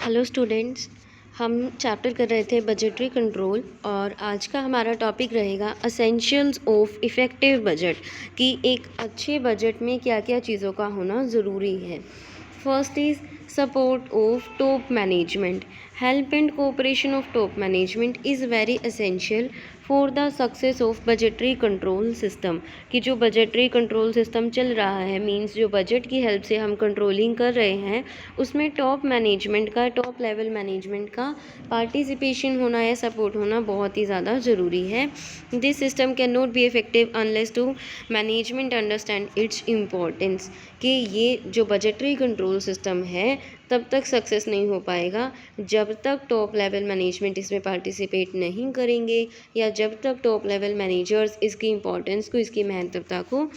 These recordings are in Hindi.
Hello students. हम चैप्टर कर रहे थे बजटरी कंट्रोल और आज का हमारा टॉपिक रहेगा असेंशियल्स ऑफ इफ़ेक्टिव बजट कि एक अच्छे बजट में क्या क्या चीज़ों का होना ज़रूरी है। First is support of top management. Help and cooperation of top management is very essential for the success of budgetary control system. कि जो बजटरी कंट्रोल सिस्टम चल रहा है मींस जो बजट की हेल्प से हम कंट्रोलिंग कर रहे हैं उसमें टॉप मैनेजमेंट का, टॉप लेवल मैनेजमेंट का पार्टिसिपेशन होना या सपोर्ट होना बहुत ही ज़्यादा ज़रूरी है। This system can not be effective unless to management understand its importance. कि ये जो बजटरी कंट्रोल सिस्टम है तब तक सक्सेस नहीं हो पाएगा जब तक टॉप लेवल मैनेजमेंट इसमें पार्टिसिपेट नहीं करेंगे या जब तक टॉप लेवल मैनेजर्स इसकी इम्पोर्टेंस को, इसकी महत्वता को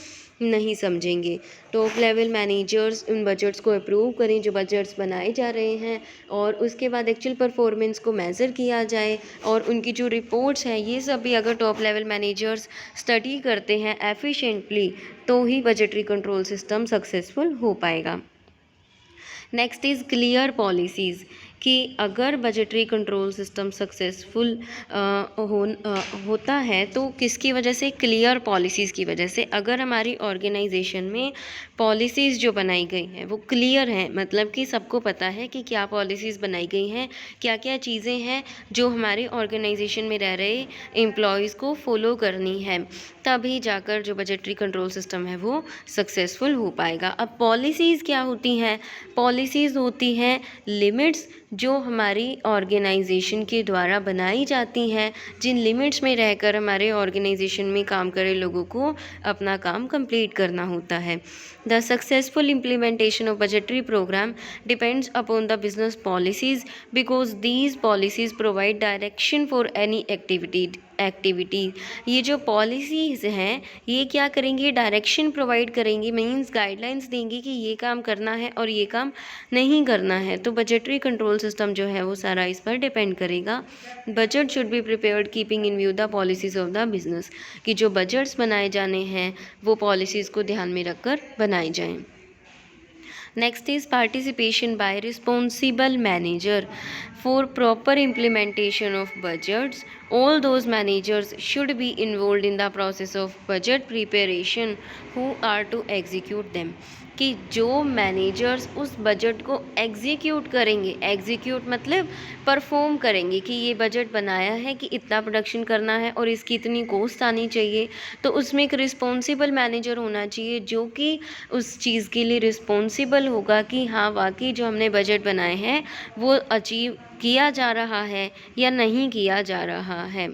नहीं समझेंगे। टॉप लेवल मैनेजर्स उन बजट्स को अप्रूव करें जो बजट्स बनाए जा रहे हैं और उसके बाद एक्चुअल परफॉर्मेंस को मेज़र किया जाए और उनकी जो रिपोर्ट्स हैं ये सब भी अगर टॉप लेवल मैनेजर्स स्टडी करते हैं एफिशिएंटली तो ही बजटरी कंट्रोल सिस्टम सक्सेसफुल हो पाएगा। Next is clear policies. कि अगर बजटरी कंट्रोल सिस्टम सक्सेसफुल होता है तो किसकी वजह से? क्लियर पॉलिसीज़ की वजह से। अगर हमारी ऑर्गेनाइजेशन में पॉलिसीज़ जो बनाई गई हैं वो क्लियर हैं, मतलब कि सबको पता है कि क्या पॉलिसीज़ बनाई गई हैं, क्या क्या चीज़ें हैं जो हमारी ऑर्गेनाइजेशन में रह रहे एम्प्लॉयज़ को फॉलो करनी है, तभी जाकर जो बजटरी कंट्रोल सिस्टम है वो सक्सेसफुल हो पाएगा। अब पॉलिसीज़ क्या होती हैं? पॉलिसीज़ होती हैं लिमिट्स जो हमारी ऑर्गेनाइजेशन के द्वारा बनाई जाती हैं, जिन लिमिट्स में रहकर हमारे ऑर्गेनाइजेशन में काम करे लोगों को अपना काम कंप्लीट करना होता है। The successful implementation of budgetary programme depends upon the business policies because these policies provide direction for any activity. ये जो पॉलिसीज़ हैं ये क्या करेंगे? डायरेक्शन प्रोवाइड करेंगी, मीन्स गाइडलाइंस देंगी कि ये काम करना है और ये काम नहीं करना है। तो बजटरी कंट्रोल सिस्टम जो है वो सारा इस पर डिपेंड करेगा। Budget should be prepared keeping in view the policies of the business. कि जो बजट्स बनाए जाने हैं वो पॉलिसीज़ को ध्यान में रखकर बनाए जाएं। Next is participation by responsible manager for proper implementation of budgets. All those managers should be involved in the process of budget preparation who are to execute them. कि जो मैनेजर्स उस बजट को एग्जीक्यूट करेंगे, एग्जीक्यूट मतलब परफॉर्म करेंगे कि ये बजट बनाया है कि इतना प्रोडक्शन करना है और इसकी इतनी कॉस्ट आनी चाहिए, तो उसमें एक रिस्पॉन्सिबल मैनेजर होना चाहिए जो कि उस चीज़ के लिए रिस्पॉन्सिबल होगा कि हाँ वाकई जो हमने बजट बनाए हैं वो अचीव किया जा रहा है या नहीं किया जा रहा है।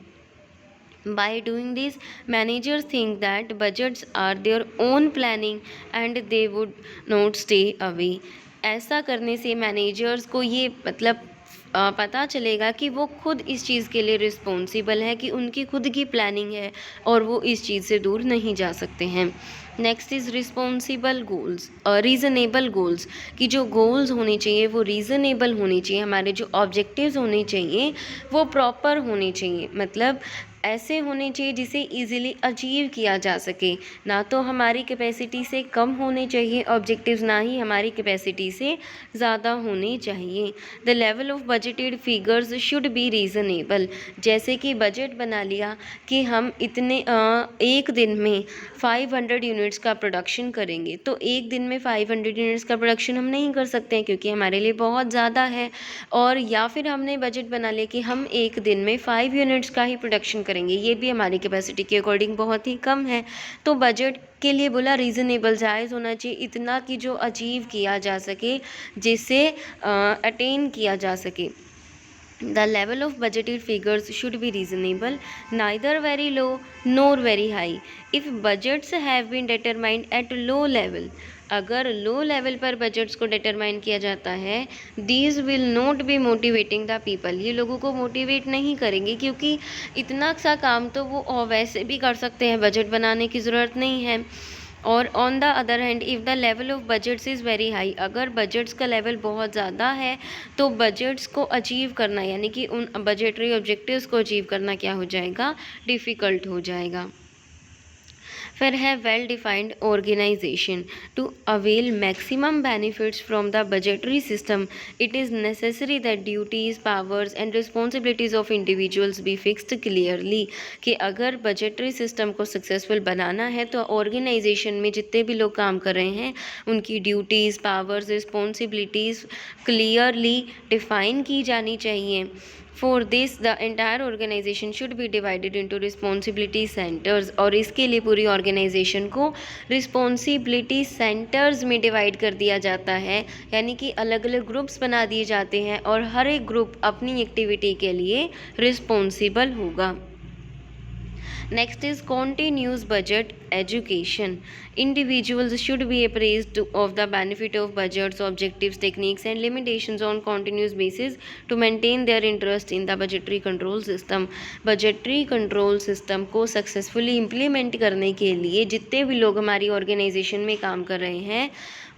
By doing this, managers think that budgets are their own planning and they would not stay away. ऐसा करने से मैनेजर्स को ये मतलब पता चलेगा कि वो खुद इस चीज़ के लिए रिस्पॉन्सिबल है, कि उनकी खुद की प्लानिंग है और वो इस चीज़ से दूर नहीं जा सकते हैं। Next is responsible goals, reasonable goals. कि जो गोल्स होने चाहिए वो रीज़नेबल होने चाहिए, हमारे जो ऑब्जेक्टिव्स होने चाहिए वो प्रॉपर होने चाहिए, मतलब ऐसे होने चाहिए जिसे इजीली अचीव किया जा सके। ना तो हमारी कैपेसिटी से कम होने चाहिए ऑब्जेक्टिव्स, ना ही हमारी कैपेसिटी से ज़्यादा होने चाहिए। The level of budgeted figures should be reasonable. जैसे कि बजट बना लिया कि हम इतने एक दिन में 500 यूनिट्स का प्रोडक्शन करेंगे, तो एक दिन में 500 यूनिट्स का प्रोडक्शन हम नहीं कर सकते हैं क्योंकि हमारे लिए बहुत ज़्यादा है। और या फिर हमने बजट बना लिया कि हम एक दिन में 5 यूनिट्स का ही प्रोडक्शन करेंगे, ये भी हमारी कैपेसिटी के अकॉर्डिंग बहुत ही कम है। तो बजट के लिए बोला रीज़नेबल, जायज़ होना चाहिए, इतना कि जो अचीव किया जा सके, जिसे अटेन किया जा सके। The level of budgeted figures should be reasonable, neither very low nor very high. If budgets have been determined at low level, अगर लो लेवल पर बजट्स को डिटरमाइन किया जाता है, these will not be motivating the people, ये लोगों को मोटिवेट नहीं करेंगे क्योंकि इतना सा काम तो वो वैसे भी कर सकते हैं, बजट बनाने की ज़रूरत नहीं है। और on the other hand if the level of budgets is very high, अगर बजट्स का लेवल बहुत ज़्यादा है तो बजट्स को अचीव करना, यानी कि उन बजटरी ऑब्जेक्टिव्स को अचीव करना क्या हो जाएगा? डिफ़िकल्ट हो जाएगा। फिर है well defined organisation. To avail maximum benefits from the budgetary system it is necessary that duties powers and responsibilities of individuals be fixed clearly. कि अगर बजटरी सिस्टम को सक्सेसफुल बनाना है तो ऑर्गेनाइजेशन में जितने भी लोग काम कर रहे हैं उनकी duties powers responsibilities clearly define की जानी चाहिए। For this, the entire organization should be divided into responsibility centers। और इसके लिए पूरी ऑर्गेनाइजेशन को रिस्पॉन्सिबिलिटी सेंटर्स में डिवाइड कर दिया जाता है, यानी कि अलग अलग ग्रुप्स बना दिए जाते हैं और हर एक ग्रुप अपनी एक्टिविटी के लिए रिस्पॉन्सिबल होगा। Next is continuous budget education. Individuals should be appraised of the benefit of budgets, objectives, techniques and limitations on continuous basis to maintain their interest in the budgetary control system। budgetary control system को successfully implement करने के लिए जितने भी लोग हमारी ऑर्गेनाइजेशन में काम कर रहे हैं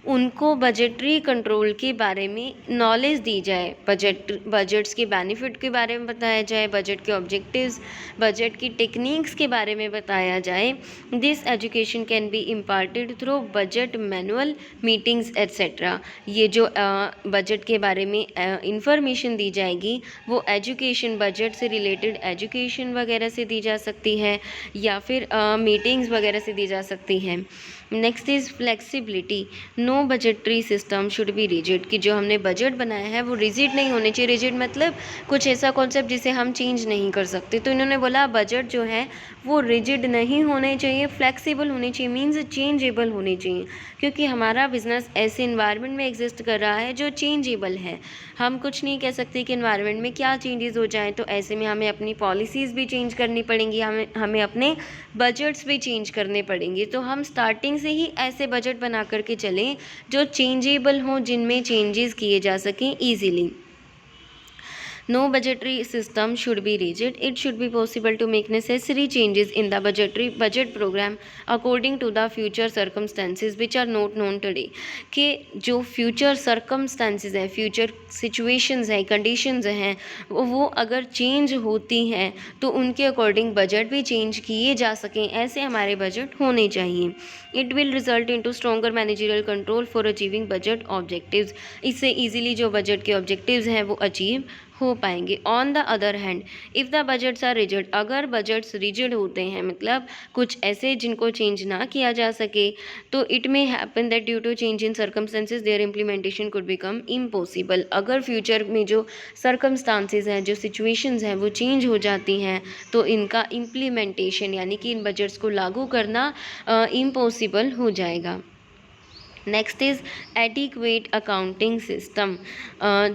उनको बजटरी कंट्रोल के बारे में नॉलेज दी जाए, बजट्स के बेनिफिट के बारे में बताया जाए, बजट के ऑब्जेक्टिव्स, बजट की टेक्निक्स के बारे में बताया जाए। This education can be imparted through budget manual meetings etcetera. ये जो बजट के बारे में इंफॉर्मेशन दी जाएगी वो एजुकेशन, बजट से रिलेटेड एजुकेशन वगैरह से दी जा सकती है या फिर मीटिंग्स वगैरह से दी जा सकती है। Next is flexibility. No budgetary system should be rigid. कि जो हमने बजट बनाया है वो रिजिड नहीं होने चाहिए। रिजिड मतलब कुछ ऐसा कॉन्सेप्ट जिसे हम चेंज नहीं कर सकते। तो इन्होंने बोला बजट जो है वो रिजिड नहीं होने चाहिए, फ्लेक्सिबल होने चाहिए, मीन्स चेंजेबल होने चाहिए, क्योंकि हमारा बिजनेस ऐसे इन्वायरमेंट में एग्जिस्ट कर रहा है जो चेंजेबल है। हम कुछ नहीं कह सकते कि इन्वायरमेंट में क्या चेंजेस हो जाएं, तो ऐसे में हमें अपनी पॉलिसीज़ भी चेंज करनी पड़ेंगी, हमें अपने बजट्स भी चेंज करने पड़ेंगे। तो हम स्टार्टिंग से ही ऐसे बजट बना करके चलें जो चेंजेबल हों, जिनमें चेंजेस किए जा सकें easily. No budgetary system should be rigid. It should be possible to make necessary changes in the budget program according to the future circumstances which are not known today। कि जो future circumstances हैं, future situations हैं, conditions हैं, वो अगर change होती हैं तो उनके according budget भी change किए जा सकें, ऐसे हमारे budget होने चाहिए। It will result into stronger managerial control for achieving budget objectives। इससे easily जो budget के objectives हैं वो achieve हो पाएंगे। On the other hand if the budgets are rigid, अगर बजट्स रिजिड होते हैं मतलब कुछ ऐसे जिनको चेंज ना किया जा सके, तो it may happen that due to change in circumstances their implementation could become impossible. अगर फ्यूचर में जो सर्कमस्टांसेस हैं, जो सिचुएशंस हैं वो चेंज हो जाती हैं तो इनका इम्प्लीमेंटेशन यानी कि इन बजट्स को लागू करना इम्पॉसिबल हो जाएगा। Next is adequate accounting system.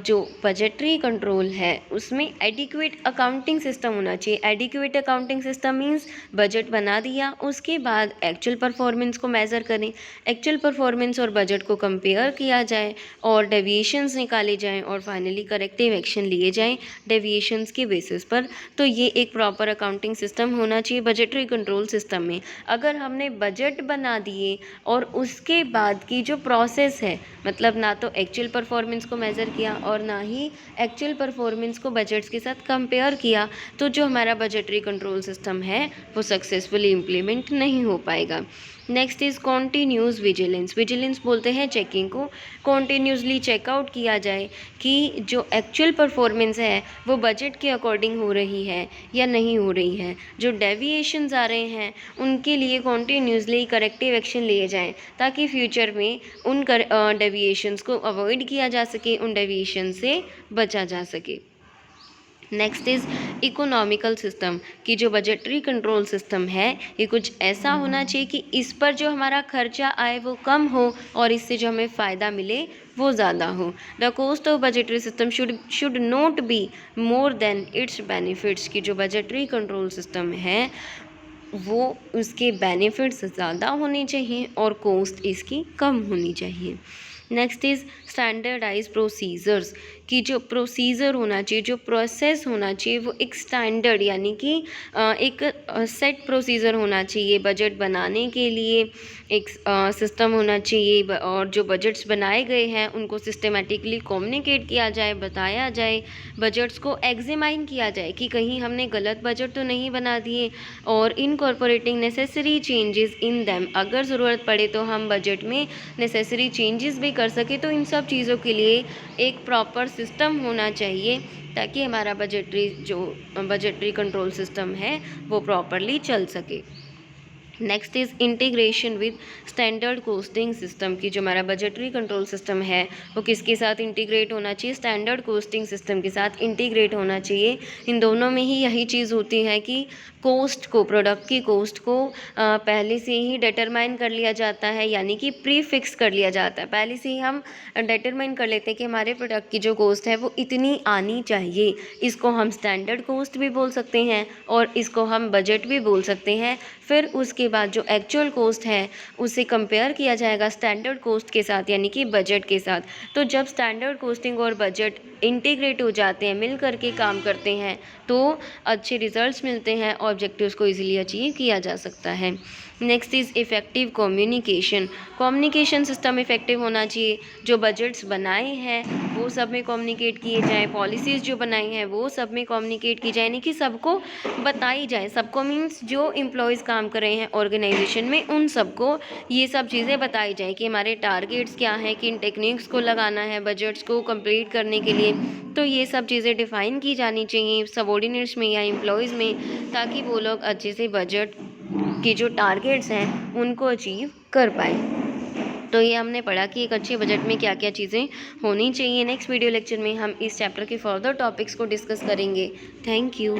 जो बजटरी कंट्रोल है उसमें एडिक्वेट अकाउंटिंग सिस्टम होना चाहिए। Adequate accounting system means budget बना दिया, उसके बाद एक्चुअल परफॉर्मेंस को मेज़र करें, एक्चुअल परफॉर्मेंस और बजट को कंपेयर किया जाए और डेविएशंस निकाले जाएं और फाइनली करेक्टिव एक्शन लिए जाएं डेविएशंस के बेसिस पर। तो ये एक प्रॉपर अकाउंटिंग सिस्टम होना चाहिए बजटरी कंट्रोल सिस्टम में। अगर हमने बजट बना दिए और उसके बाद की जो प्रोसेस है, मतलब ना तो एक्चुअल परफॉर्मेंस को मेज़र किया और ना ही एक्चुअल परफॉर्मेंस को बजट्स के साथ कंपेयर किया, तो जो हमारा बजटरी कंट्रोल सिस्टम है वो सक्सेसफुली इम्प्लीमेंट नहीं हो पाएगा। Next is continuous vigilance. Vigilance बोलते हैं चेकिंग को। कॉन्टीन्यूसली चेकआउट किया जाए कि जो एक्चुअल परफॉर्मेंस है वो बजट के अकॉर्डिंग हो रही है या नहीं हो रही है। जो डेविएशंस आ रहे हैं उनके लिए कॉन्टीन्यूसली करेक्टिव एक्शन लिए जाएं ताकि फ्यूचर में उन डेविएशंस को अवॉइड किया जा सके, उन डेविएशन से बचा जा सके। Next is economical system. कि जो बजटरी कंट्रोल सिस्टम है ये कुछ ऐसा होना चाहिए कि इस पर जो हमारा खर्चा आए वो कम हो और इससे जो हमें फ़ायदा मिले वो ज़्यादा हो। The cost of budgetary system should not be more than it's benefits. की जो बजटरी कंट्रोल सिस्टम है वो उसके बेनिफिट्स ज़्यादा होने चाहिए और कॉस्ट इसकी कम होनी चाहिए। नेक्स्ट इज़ स्टैंडर्डाइज प्रोसीजर्स, कि जो प्रोसीजर होना चाहिए, जो प्रोसेस होना चाहिए वो एक स्टैंडर्ड यानी कि एक सेट प्रोसीजर होना चाहिए। बजट बनाने के लिए एक सिस्टम होना चाहिए और जो बजट्स बनाए गए हैं उनको सिस्टमेटिकली कम्युनिकेट किया जाए, बताया जाए, बजट्स को एग्जामाइन किया जाए कि कहीं हमने गलत बजट तो नहीं बना दिए, और incorporating necessary changes in them, अगर ज़रूरत पड़े तो हम बजट में नेसेसरी चेंजेस भी कर सके। तो इन सब चीज़ों के लिए एक प्रॉपर सिस्टम होना चाहिए ताकि हमारा बजटरी कंट्रोल सिस्टम है वो प्रॉपरली चल सके। Next is integration with standard costing system, की जो हमारा बजटरी कंट्रोल सिस्टम है वो किसके साथ इंटीग्रेट होना चाहिए, स्टैंडर्ड कोस्टिंग सिस्टम के साथ इंटीग्रेट होना चाहिए। इन दोनों में ही यही चीज़ होती है कि कोस्ट को, प्रोडक्ट की कोस्ट को पहले से ही डिटरमाइन कर लिया जाता है, यानी कि प्री फिक्स कर लिया जाता है। पहले से ही हम डिटरमाइन कर लेते हैं कि हमारे प्रोडक्ट की जो कोस्ट है वो इतनी आनी चाहिए। इसको हम स्टैंडर्ड कोस्ट भी बोल सकते हैं और इसको हम बजट भी बोल सकते हैं। फिर उसके बाद जो एक्चुअल कोस्ट है उसे कंपेयर किया जाएगा स्टैंडर्ड कोस्ट के साथ, यानी कि बजट के साथ। तो जब स्टैंडर्ड कोस्टिंग और बजट इंटीग्रेट हो जाते हैं, मिल करके काम करते हैं, तो अच्छे रिजल्ट्स मिलते हैं, ऑब्जेक्टिव्स को इजीली अचीव किया जा सकता है। Next is effective communication, communication system effective होना चाहिए। जो बजट्स बनाए हैं वो सब में कम्युनिकेट किए जाए, पॉलिसीज़ जो बनाई हैं वो सब में कम्युनिकेट की जाए, यानी कि सबको बताई जाए। सबको मीन्स जो एम्प्लॉयज़ काम कर रहे हैं ऑर्गेनाइजेशन में उन सबको ये सब चीज़ें बताई जाए कि हमारे टारगेट्स क्या हैं, किन टेक्निक्स को लगाना है बजट्स को कंप्लीट करने के लिए। तो ये सब चीज़ें डिफ़ाइन की जानी चाहिए सबऑर्डिनेट्स में या एम्प्लॉयज़ में, ताकि वो लोग अच्छे से बजट के जो टारगेट्स हैं उनको अचीव कर पाए। तो ये हमने पढ़ा कि एक अच्छे बजट में क्या क्या चीज़ें होनी चाहिए। नेक्स्ट वीडियो लेक्चर में हम इस चैप्टर के फर्दर टॉपिक्स को डिस्कस करेंगे। Thank you.